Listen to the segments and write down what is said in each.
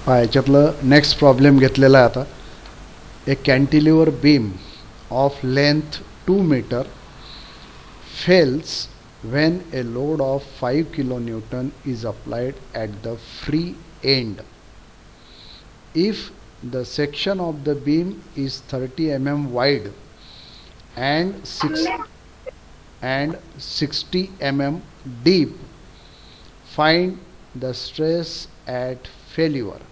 पहा याच्यातलं next problem घेतलेला आहे आता. A cantilever beam of length 2 meter fails when a load of 5 kilonewton is applied at the free end. If the section of the beam is 30 mm wide and 60 mm deep, find the stress at failure.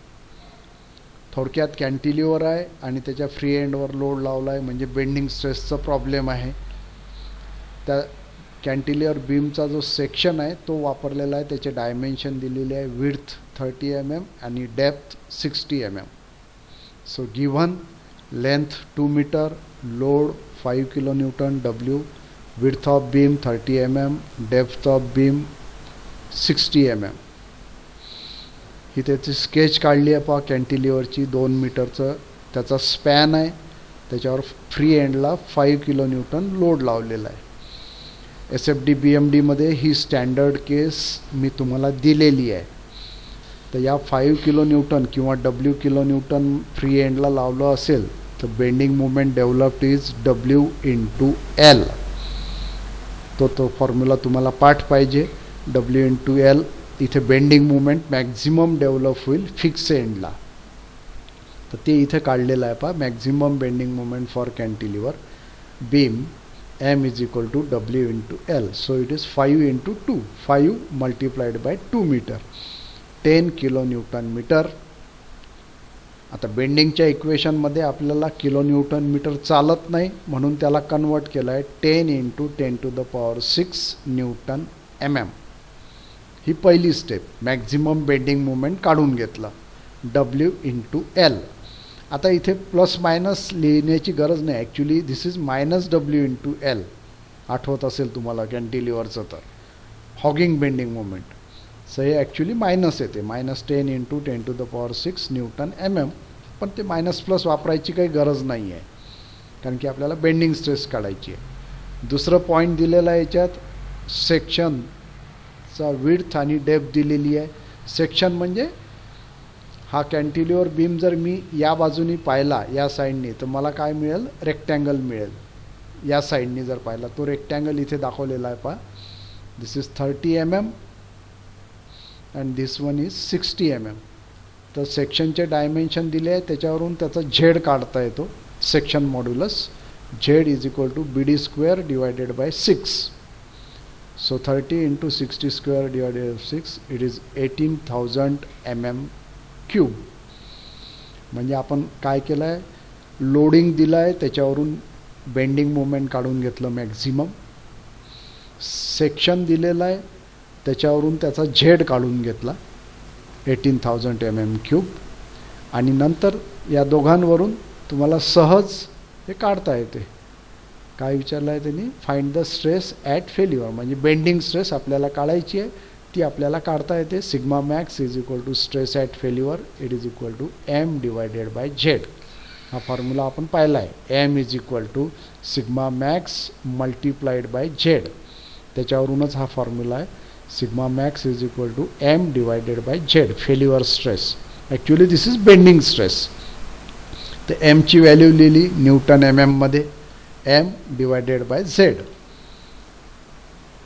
थोडक्यात cantilever आहे आणि त्याच्या free एंडवर load लावला आहे, म्हणजे bending स्ट्रेसचा problem आहे. त्या cantilever बीमचा जो सेक्शन आहे तो वापरलेला आहे, त्याचे डायमेन्शन दिलेले आहे, विड्थ 30 mm आणि depth 60 mm. So given length 2 meter, load 5 kilonewton W, width of beam 30 mm, depth of beam 60 mm. ही त्याची स्केच काढली आहे पहा कॅन्टिलिव्हरची 2 मीटरचं त्याचा स्पॅन आहे, त्याच्यावर फ्री एंडला 5 kilonewton लोड लावलेला आहे. SFD BMD मध्ये ही स्टँडर्ड केस मी तुम्हाला दिलेली आहे. तर या 5 kilonewton किंवा W kilonewton फ्री एंडला लावलं असेल तर bending moment developed is W into L. तो फॉर्म्युला तुम्हाला पाठ पाहिजे. W into L. इथे बेंडिंग मुवमेंट मॅक्झिमम डेव्हलप होईल फिक्स एंडला, तर ते इथे काढलेलं आहे पहा. Maximum bending movement for cantilever beam M is equal to W into L. So it is 5 into 2, 5 multiplied by 2 meter, 10 kilonewton meter. आता बेंडिंगच्या इक्वेशनमध्ये आपल्याला किलोन्यूटन मीटर चालत नाही म्हणून त्याला कन्वर्ट केलं आहे 10 into 10 to the power 6 Newton mm. ही पहिली स्टेप. मॅक्झिमम बेंडिंग मुवमेंट काढून घेतला W into L. आता इथे प्लस मायनस लिहिण्याची गरज नाही, actually this is minus W into L. आठवत असेल तुम्हाला कॅन्टिलिव्हरचं तर हॉगिंग बेंडिंग मुवमेंट. सो हे ॲक्च्युली मायनस येते, -10 into 10 to the power 6 Newton mm. पण ते मायनस प्लस वापरायची काही गरज नाही आहे कारण की आपल्याला बेंडिंग स्ट्रेस काढायची आहे. दुसरं पॉईंट दिलेलं आहे याच्यात, सेक्शनचा विड्थ आणि डेप्थ दिलेली आहे. सेक्शन म्हणजे हा कॅन्टिलिव्हर बीम जर मी या बाजूनी पाहिला या साईडनी तर मला काय मिळेल, रेक्टँगल मिळेल. या साईडनी जर पाहिला तो रेक्टँगल इथे दाखवलेला आहे पहा. This is 30 mm and this one is 60 mm. तर सेक्शनचे डायमेन्शन दिले आहे, त्याच्यावरून त्याचा झेड काढता येतो. Section modulus Z is equal to BD square divided by 6. So 30 into 60 square divided by 6, it is 18,000 mm³. म्हणजे आपण काय केलं आहे, लोडिंग दिलं आहे, त्याच्यावरून बेंडिंग मोमेंट काढून घेतलं मॅक्झिमम. सेक्शन दिलेलं आहे, त्याच्यावरून त्याचा झेड काढून घेतला 18,000 mm³. आणि नंतर या दोघांवरून तुम्हाला सहज हे काढता येते. काय विचारलं आहे त्यांनी, find the stress at failure. म्हणजे बेंडिंग स्ट्रेस आपल्याला काढायची आहे, ती आपल्याला काढता येते. Sigma max is equal to stress at failure, it is equal to M divided by Z. हा फॉर्म्युला आपण पाहिला आहे. M is equal to sigma max multiplied by Z. त्याच्यावरूनच हा फॉर्म्युला आहे. Sigma max is equal to M divided by Z, failure stress. Actually this is bending stress. तर एमची value लिहिली Newton MM मध्ये, M divided by Z.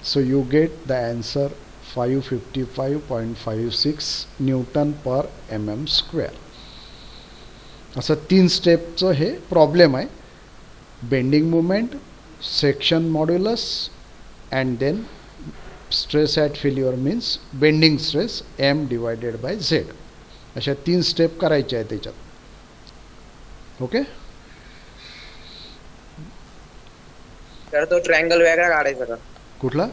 So you get the answer 555.56 Newton per mm square. असं 3 स्टेपचं हे problem आहे. Bending movement, section modulus and then stress at failure means bending stress M divided by Z. अशा 3 step करायच्या आहेत त्याच्यात. Okay. तर तो triangle वेगळा काढायचा का? कुठला?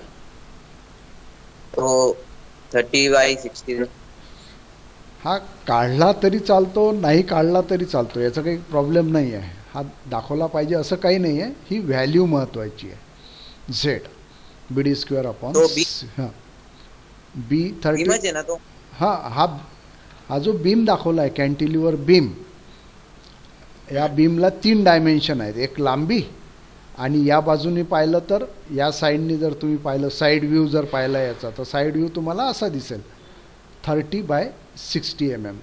तो 30/60. हा काढला तरी चालतो, नाही काढला तरी चालतो, याचा काही प्रॉब्लेम नाही आहे. हा दाखवला पाहिजे असं काही नाही आहे. ही व्हॅल्यू महत्त्वाची आहे. झेड BD स्क्वेअर अपॉन हां B30 ना तो. हा जो बीम दाखवला आहे कॅन्टिलिव्हर बीम, या बीमला 3 डायमेन्शन आहेत. एक लांबी आणि या बाजूने पाहिलं तर या साईडनी जर तुम्ही पाहिलं, साईड व्ह्यू जर पाहिला याचा, तर साईड व्ह्यू तुम्हाला असा दिसेल 30/60 mm.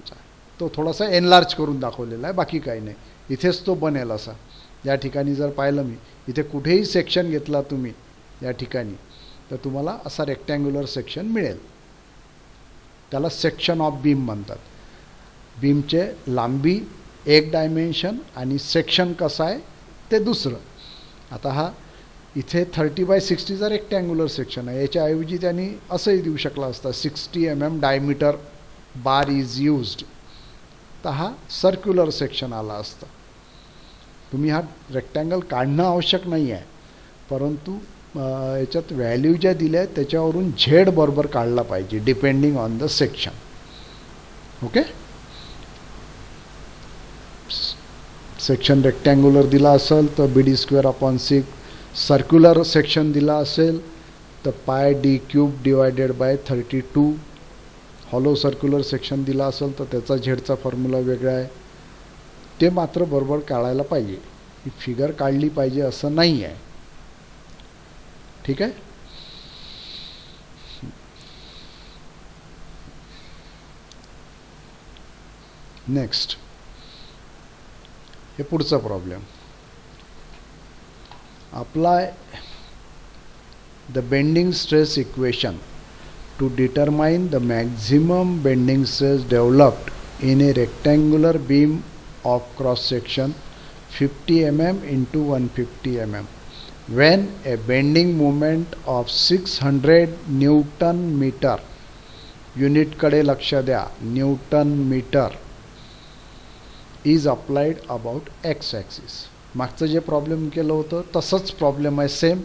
तो थोडासा एनलार्ज करून दाखवलेला आहे, बाकी काही नाही. इथेच तो बनेल असा. या ठिकाणी जर पाहिलं मी, इथे कुठेही सेक्शन घेतला तुम्ही या ठिकाणी, तर तुम्हाला असा रेक्टँग्युलर सेक्शन मिळेल. त्याला सेक्शन ऑफ बीम म्हणतात. बीमचे लांबी एक डायमेन्शन आणि सेक्शन कसं आहे ते दुसरं. आता हा इथे 30/60चा रेक्टँग्युलर सेक्शन आहे. याच्याऐवजी त्यांनी असंही देऊ शकला असता 60 mm diameter bar is used, तर हा सर्क्युलर सेक्शन आला असता. तुम्ही हा रेक्टँगल काढणं आवश्यक नाही आहे, परंतु याच्यात व्हॅल्यू ज्या दिल्या आहेत त्याच्यावरून झेड बरोबर काढला पाहिजे depending on the section. Okay, section rectangular दिला असेल तर BD²/6, सर्क्युलर सेक्शन दिला असेल तर πd³/32. हॉलो सर्क्युलर सेक्शन दिला असेल तर त्याचा झेडचा फॉर्म्युला वेगळा आहे. ते मात्र बरोबर काढायला पाहिजे. ही फिगर काढली पाहिजे असं नाही आहे. ठीक आहे. नेक्स्ट, हे पुढचा problem. Apply the bending stress equation to determine the maximum bending stress developed in a rectangular beam of cross section 50 mm into 150 mm when a bending moment of 600 Newton meter, unit कडे लक्ष द्या, Newton meter, is applied about x axis. मागचं जे problem केलं होतं तसंच problem आहे same.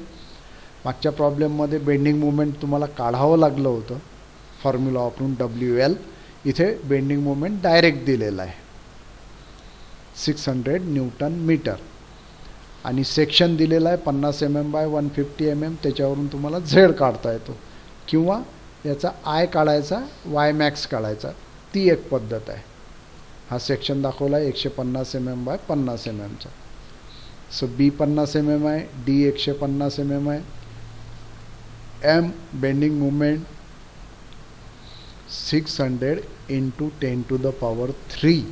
मागच्या प्रॉब्लेममध्ये बेंडिंग मोमेंट तुम्हाला काढावं लागलं होतं फॉर्म्युला वापरून WL. इथे बेंडिंग मोमेंट डायरेक्ट दिलेला आहे 600 न्यूटन मीटर आणि सेक्शन दिलेला आहे 50 mm/150 mm. त्याच्यावरून तुम्हाला झेड काढता येतो किंवा याचा आय काढायचा, वाय मॅक्स काढायचा. ती एक पद्धत आहे. हा सेक्शन दाखवला आहे 150 mm/50 mm. So B 50 mm आहे, D 150 mm आहे. M बेंडिंग मोमेंट 600 × 10⁻³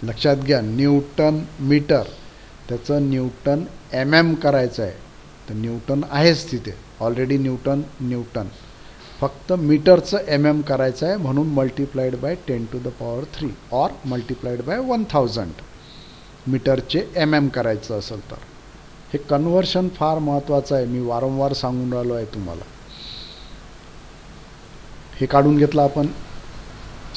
लक्षात घ्या. न्यूटन मीटर, त्याचं न्यूटन MM करायचं आहे. तर न्यूटन आहेच तिथे ऑलरेडी, न्यूटन फक्त मीटरचं MM करायचं आहे, म्हणून मल्टिप्लाइड बाय 10⁻³ और मल्टिप्लाइड बाय 1000 मीटरचे MM करायचं असेल तर. हे कन्व्हर्शन फार महत्त्वाचं आहे. मी वारंवार सांगून राहिलो आहे तुम्हाला. हे काढून घेतलं आपण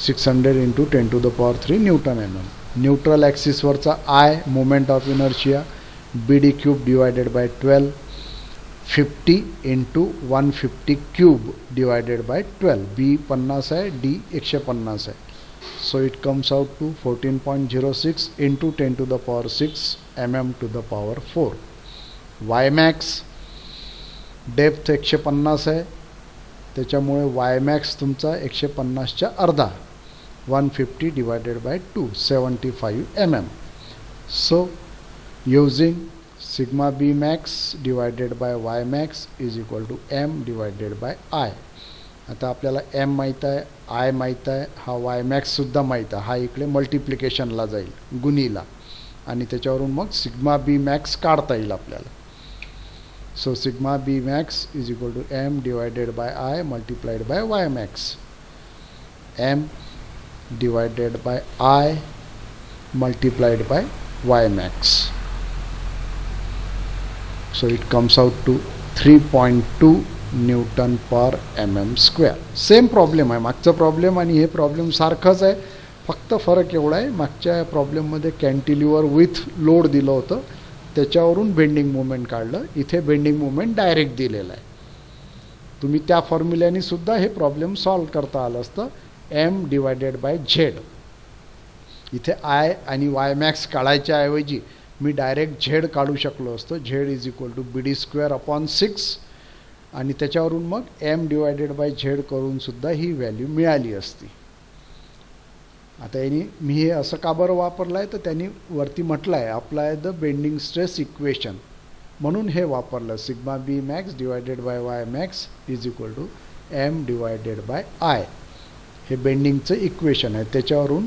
600 × 10⁻³ न्यूटन MM. न्यूट्रल ॲक्सिसवरचा I moment of inertia BD³/12, 50 × 150³ B 50 आहे, D 150 आहे. So it comes out to 14.06 × 10⁻⁶ mm⁴. Y max depth 150 आहे, त्याच्यामुळे वाय मॅक्स तुमचा 150च्या अर्धा 150/2 75 mm. So using sigma B max divided by y max is equal to m divided by I. आता आपल्याला m माहीत आहे, I माहीत आहे, हा वाय मॅक्ससुद्धा माहीत आहे. हा इकडे मल्टिप्लिकेशनला जाईल, गुणीला, आणि त्याच्यावरून मग सिग्मा B max काढता येईल आपल्याला. So sigma B max is equal to m divided by I multiplied by y max. m divided by I multiplied by y max. So it comes out to 3.2 Newton per mm². Same problem आहे. मागचा problem आणि हे problem सारखंच आहे, फक्त फरक एवढा आहे, मागच्या प्रॉब्लेममध्ये कॅन्टिलिव्हर विथ लोड दिलं होतं, त्याच्यावरून बेंडिंग मोमेंट काढलं. इथे बेंडिंग मोमेंट डायरेक्ट दिलेला आहे. तुम्ही त्या फॉर्म्युल्याने सुद्धा हे प्रॉब्लेम सॉल्व्ह करता आलं असतं. m divided by Z. इथे आय आणि वाय मॅक्स काढायच्या ऐवजी मी डायरेक्ट झेड काढू शकलो असतो. Z is equal to BD²/6 आणि त्याच्यावरून मग m डिवायडेड बाय झेड करून सुद्धा ही व्हॅल्यू मिळाली असती. आता यांनी मी हे असं का बरं वापरलं आहे तर त्यांनी वरती म्हटलं आहे apply the bending stress equation, म्हणून हे वापरलं. Sigma B max divided by Y max is equal to M divided by I, हे बेंडिंगचं इक्वेशन आहे, त्याच्यावरून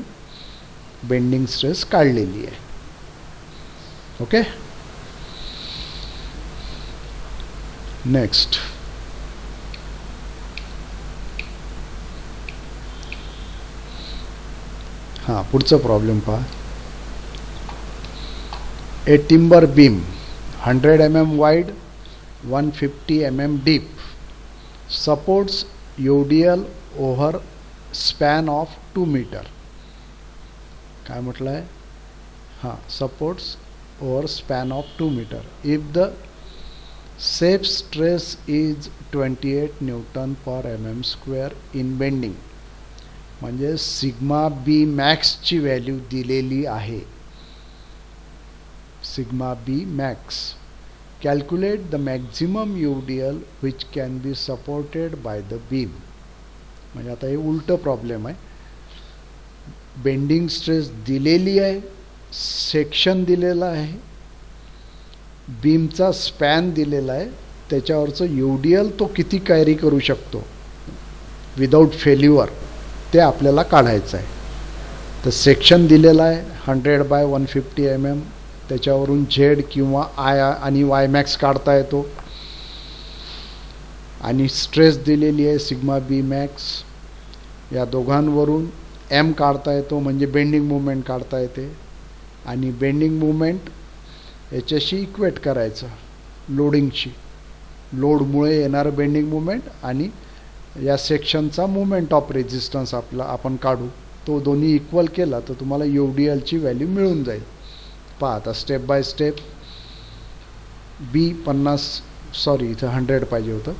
बेंडिंग स्ट्रेस काढलेली आहे. Okay, next. हां, पुढचं प्रॉब्लेम पहा. A timber beam 100 mm wide 150 mm deep supports UDL over span of 2 meter. काय म्हटलं आहे? हां, supports over span of 2 meter if the safe stress is 28 Newton per mm square in bending. म्हणजे sigma B मॅक्सची value दिलेली आहे. Sigma B max. Calculate the maximum UDL which can be supported by the beam. म्हणजे आता हे उलटं problem आहे. Bending stress दिलेली आहे, सेक्शन दिलेला आहे, बीमचा स्पॅन दिलेला आहे, त्याच्यावरचं UDL तो किती कॅरी करू शकतो विदाऊट फेल्युअर ते आपल्याला काढायचं आहे. तर सेक्शन दिलेला आहे 100 बाय 150 mm, त्याच्यावरून झेड किंवा आय आणि वाय मॅक्स काढता येतो. आणि स्ट्रेस दिलेली आहे सिग्मा बी मॅक्स, या दोघांवरून एम काढता येतो, म्हणजे बेंडिंग मुवमेंट काढता येते. आणि बेंडिंग मुवमेंट याच्याशी इक्वेट करायचं लोडिंगशी, लोडमुळे येणारं बेंडिंग मुवमेंट आणि या सेक्शनचा मुवमेंट ऑफ रेझिस्टन्स आपण काढू, तो दोन्ही इक्वल केला तर तुम्हाला UDLची व्हॅल्यू मिळून जाईल. पहा आता step by step. B 50, sorry इथं 100 पाहिजे होतं,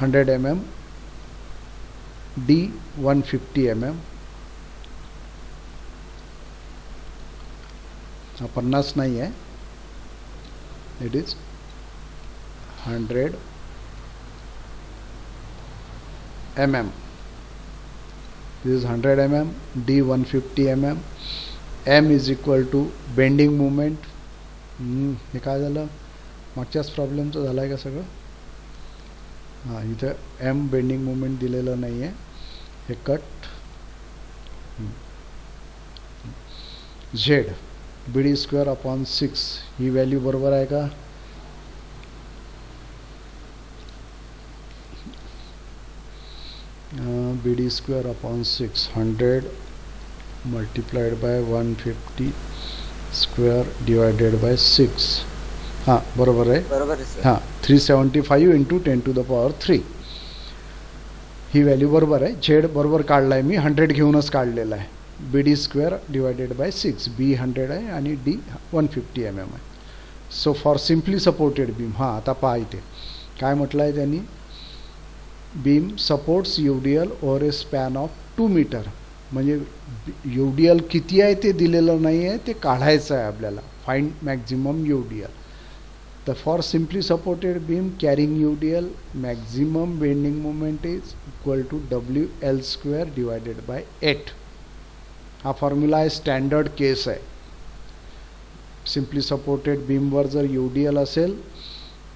100 mm, डी 150 mm, हा 50 नाही आहे, it is 100 mm. This is 100 mm, D 150 mm, M is equal to bending moment. हे काय झालं, मागच्याच प्रॉब्लेमचं झालं आहे का सगळं? हां, इथं M बेंडिंग मुवमेंट दिलेलं नाही आहे, हे cut. Z BD square upon 6, ही व्हॅल्यू बरोबर आहे का? BD square upon 600 multiplied by 150 square divided by 6. हां, बरोबर आहे. बरोबर आहे. हां, 375 into 10 to the power 3, he value बरोबर आहे. झेड बरोबर काढला आहे मी, 100 घेऊनच काढलेला आहे. BD square divided by 6, B 100 आहे आणि D 150 mm आहे. So for simply supported beam. हां, आता पहा इथे काय म्हटलं आहे त्यांनी, beam supports UDL over a span of 2 metre. म्हणजे UDL किती आहे ते दिलेलं नाही आहे, ते काढायचं आहे आपल्याला. Find maximum UDL. तर for simply supported beam carrying UDL maximum bending moment is equal to WL square divided by 8. हा फॉर्म्युला आहे, स्टँडर्ड केस आहे. सिम्पली सपोर्टेड बीमवर जर UDL असेल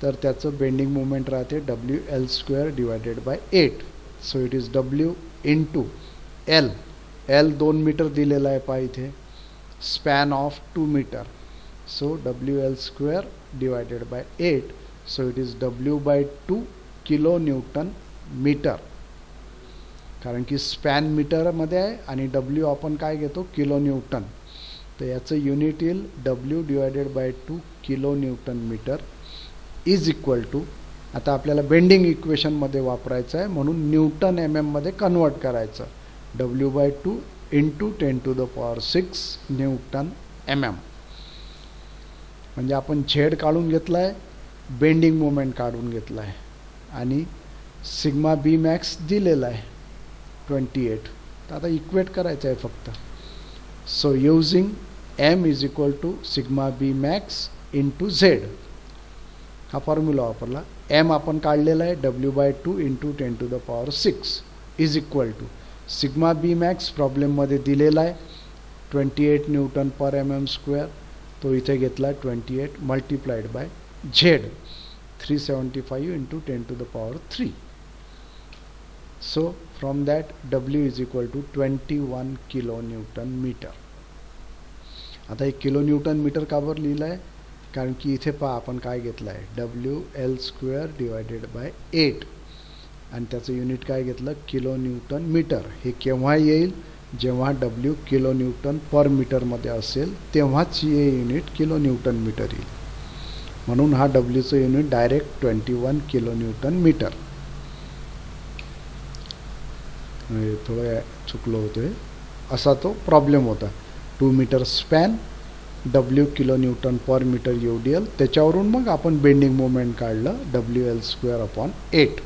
तर त्याचं बेंडिंग मुवमेंट राहते WL square divided by 8. So it is W into L. L 2 metre दिलेला आहे पहा इथे, span of 2 metre. So WL square divided by 8. So it is W by 2 kilo newton metre, कारण की स्पॅन मीटरमध्ये आहे आणि W आपण काय घेतो, किलो न्यूटन. तर याचं युनिट येईल W divided by 2 kilo newton metre is equal to, आता आपल्याला बेंडिंग इक्वेशनमध्ये वापरायचं आहे म्हणून न्यूटन MM मध्ये कन्वर्ट करायचं. W by 2 into 10 to the power 6 newton MM. म्हणजे आपण झेड काढून घेतला आहे, बेंडिंग मोमेंट काढून घेतला आहे आणि सिग्मा बी मॅक्स दिलेला आहे 28. तर आता इक्वेट करायचं आहे फक्त. So using M is equal to sigma B max into Z, हा फॉर्म्युला वापरला. M आपण काढलेला आहे W by 2 into 10 to the power 6 is equal to sigma B max प्रॉब्लेममध्ये दिलेला आहे 28 न्यूटन पर mm². तो इथे घेतला 28 multiplied by Z 375 into 10⁻³ so from that W is equal to 21 kilo newton metre. आता एक किलो न्यूटन मीटर का बरं लिहिलं आहे? कारण की इथे पहा आपण काय घेतलं आहे WL² डिवायडेड बाय 8 आणि त्याचं युनिट काय घेतलं किलो न्यूटन मीटर. हे केव्हा येईल? जेव्हा W किलो न्यूटन पर मीटरमध्ये असेल तेव्हाच हे युनिट किलो न्यूटन मीटर येईल. म्हणून हा Wचं unit direct 21 kilo newton metre. थोडं चुकलं होतं. असा तो प्रॉब्लेम होता. 2 metre span, W kilo newton per metre UDL. त्याच्यावरून मग आपण बेंडिंग मोमेंट काढलं WL²/8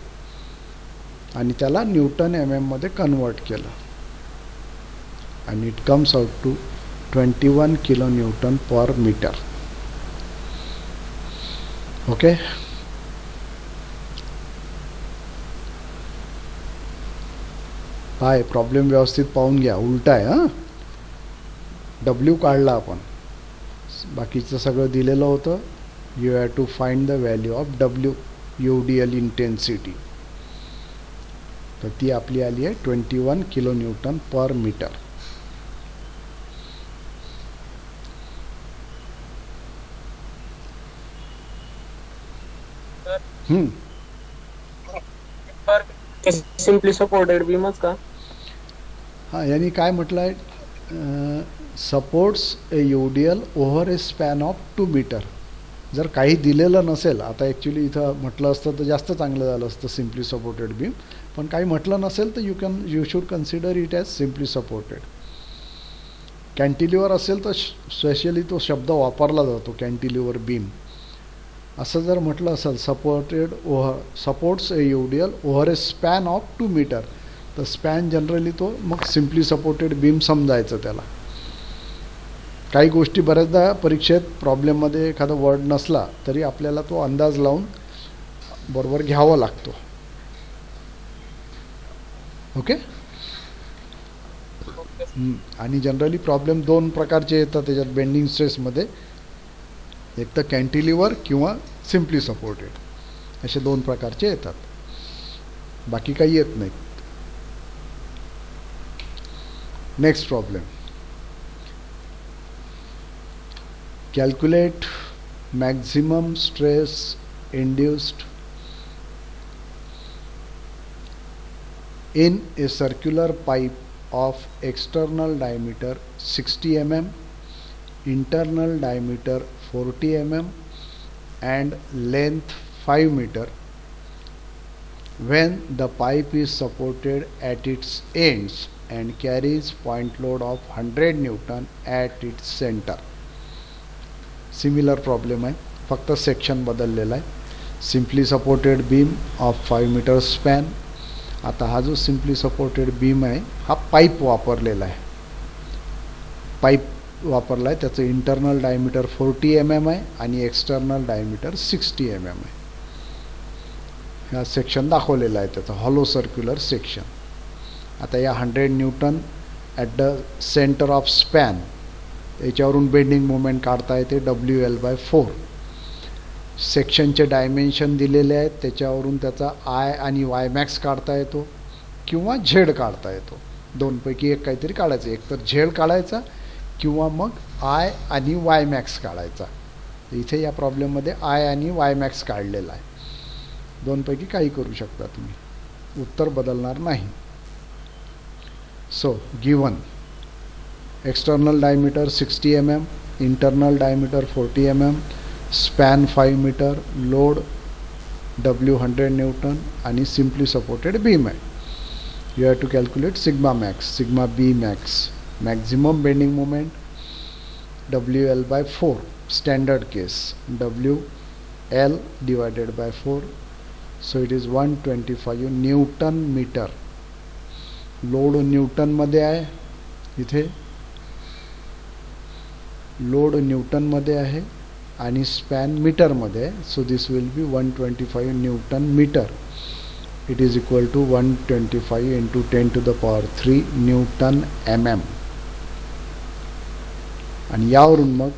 आणि त्याला न्यूटन MM मध्ये कन्वर्ट केलं आणि it comes out to 21 kilo newton per metre. Okay. Problem व्यवस्थित पाहून घ्या. उलटा आहे हां. W काढला आपण, बाकीचं सगळं दिलेलं होतं. You have to find the value of W UDL intensity. तर ती आपली आली आहे 21 kilo newton per metre. Simply supported बीमच का? हां, यांनी काय म्हटलं आहे? Supports a UDL over a span of 2 metre. जर काही दिलेलं नसेल, आता ॲक्च्युली इथं म्हटलं असतं तर जास्त चांगलं झालं असतं सिम्पली सपोर्टेड बीम, पण काही म्हटलं नसेल तर you should consider it as simply supported. Cantilever असेल तर स्पेशली तो शब्द वापरला जातो कॅन्टिलिव्हर बीम. असं जर म्हटलं असेल supports a UDL over a span of 2 metre, तर स्पॅन जनरली तो मग सिम्पली सपोर्टेड बीम समजायचं त्याला. काही गोष्टी बऱ्याचदा परीक्षेत प्रॉब्लेममध्ये एखादा वर्ड नसला तरी आपल्याला तो अंदाज लावून बरोबर घ्यावा लागतो. ओके. आणि जनरली प्रॉब्लेम 2 प्रकारचे येतात त्याच्यात बेंडिंग स्ट्रेसमध्ये. एक तर कॅन्टिलिव्हर किंवा सिम्पली सपोर्टेड, असे 2 प्रकारचे येतात, बाकी काही येत नाहीत. Next problem. Calculate maximum stress induced in a circular pipe of external diameter 60 mm, internal diameter 40 mm and length 5 meter when the pipe is supported at its ends and carries point load of 100 Newton at its center. Similar problem आहे, फक्त section बदललेला आहे. Simply supported beam of 5 meter span. आता हा जो simply supported beam आहे हा pipe वापरलेला आहे. पाईप वापरला आहे, त्याचं इंटरनल डायमीटर 40 mm आहे आणि एक्सटर्नल डायमीटर 60 mm आहे. हा सेक्शन दाखवलेला आहे त्याचा हॉलो सर्क्युलर सेक्शन. आता या 100 Newton at the centre of span याच्यावरून बेंडिंग मोमेंट काढता येते WL/4. सेक्शनचे डायमेन्शन दिलेले आहेत, त्याच्यावरून त्याचा I आणि Y मॅक्स काढता येतो किंवा झेड काढता येतो. 2 पैकी एक काहीतरी काढायचं. एक तर झेड काढायचा किंवा मग I आणि Y मॅक्स काढायचा. इथे या प्रॉब्लेममध्ये I आणि Y मॅक्स काढलेला आहे. 2 पैकी काही करू शकता तुम्ही, उत्तर बदलणार नाही. So given external diameter 60 mm, internal diameter 40 mm, span 5 metre, load W 100 newton आणि सिम्पली सपोर्टेड बीम आहे. You have to calculate sigma max, sigma B max, maximum bending moment WL/4. Standard case WL divided by 4. So it is 125 newton metre. Load न्यूटनमध्ये आहे, इथे load न्यूटनमध्ये आहे आणि span मीटरमध्ये आहे. So this will be 125 newton metre it is equal to 125 into 10 to the power 3 newton MM. आणि यावरून मग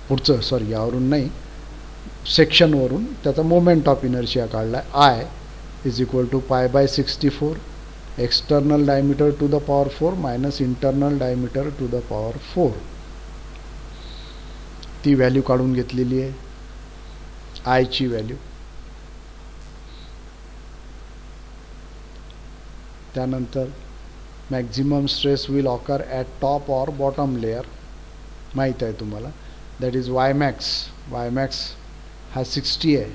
पुढचं यावरून नाही, सेक्शनवरून त्याचा मोमेंट ऑफ इनर्शिया काढला I is equal to pi by 64 external diameter to the power 4 minus internal diameter to the power 4. ती व्हॅल्यू काढून घेतलेली आहे, I ची व्हॅल्यू. त्यानंतर maximum stress will occur at top or bottom layer माहीत आहे तुम्हाला, दॅट इज वाय मॅक्स हा 60 आहे.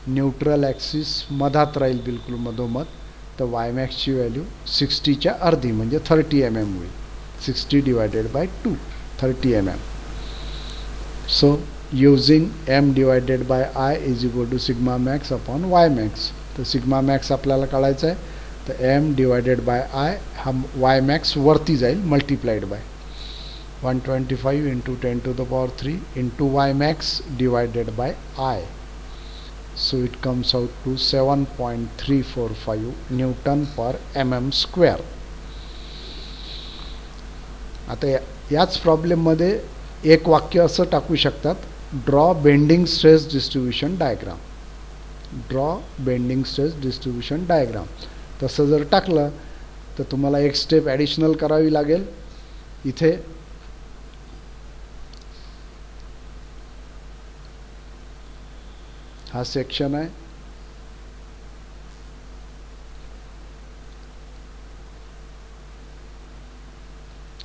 न्यूट्रल ॲक्सिस मधात राहील, बिलकुल मधोमध. तर वाय मॅक्सची व्हॅल्यू 60च्या अर्धी म्हणजे 30 mm होईल. 60 divided by 2 30 mm. So using M divided by I is equal to sigma max upon Y max. तर सिग्मा मॅक्स आपल्याला काढायचं आहे, तर M डिवायडेड बाय I हा वाय मॅक्स वरती जाईल multiplied by 125 into 10 to the power 3 into Y max divided by I. So it comes out to 7.345 Newton per mm square. आता याच प्रॉब्लेममध्ये एक वाक्य असं टाकू शकतात, draw bending stress distribution diagram. Draw bending stress distribution diagram तसं जर टाकलं तर तुम्हाला एक स्टेप ॲडिशनल करावी लागेल. इथे हा सेक्शन आहे,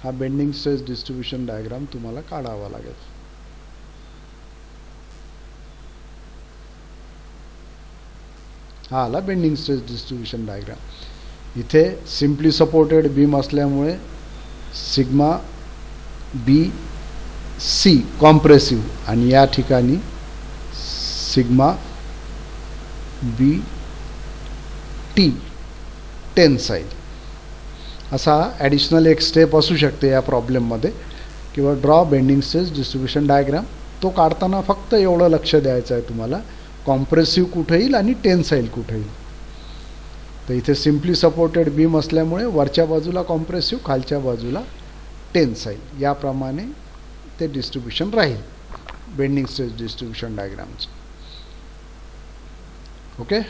हा बेंडिंग स्ट्रेस डिस्ट्रीब्युशन डायग्राम तुम्हाला काढावा लागेल. हा आला बेंडिंग स्ट्रेस डिस्ट्रीब्युशन डायग्राम. इथे सिम्पली सपोर्टेड बीम असल्यामुळे सिग्मा BC कॉम्प्रेसिव्ह आणि या ठिकाणी सिग्मा BT टेन्साईल. असा ॲडिशनल एक स्टेप असू शकते या प्रॉब्लेममध्ये, किंवा draw bending stress distribution diagram. तो काढताना फक्त एवढं लक्ष द्यायचं आहे तुम्हाला, कॉम्प्रेसिव्ह कुठे येईल आणि टेन्साईल कुठे येईल. तर इथे सिम्पली सपोर्टेड बीम असल्यामुळे वरच्या बाजूला कॉम्प्रेसिव्ह, खालच्या बाजूला टेन्साईल, याप्रमाणे ते डिस्ट्रीब्युशन राहील बेंडिंग स्ट्रेस डिस्ट्रीब्युशन डायग्रामचं. ओके.